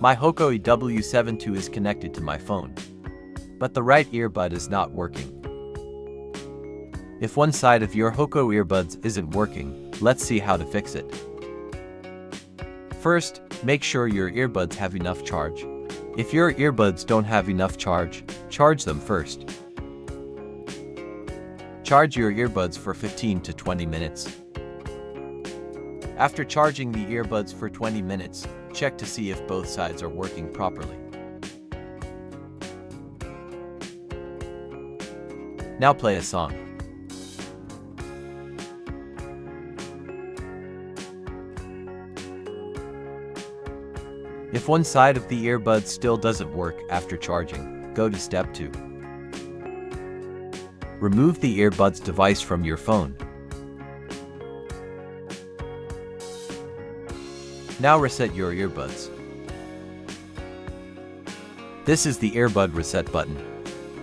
My Hoco EW72 is connected to my phone, but the right earbud is not working. If one side of your Hoco earbuds isn't working, let's see how to fix it. First, make sure your earbuds have enough charge. If your earbuds don't have enough charge, charge them first. Charge your earbuds for 15 to 20 minutes. After charging the earbuds for 20 minutes, check to see if both sides are working properly. Now play a song. If one side of the earbud still doesn't work after charging, go to step 2. Remove the earbuds device from your phone. Now reset your earbuds. This is the earbud reset button.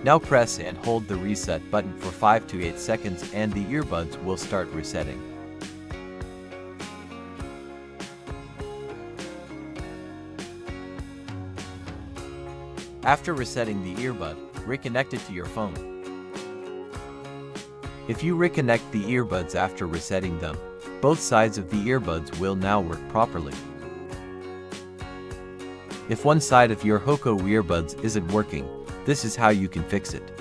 Now press and hold the reset button for 5 to 8 seconds and the earbuds will start resetting. After resetting the earbud, reconnect it to your phone. If you reconnect the earbuds after resetting them, both sides of the earbuds will now work properly. If one side of your Hoco earbuds isn't working, this is how you can fix it.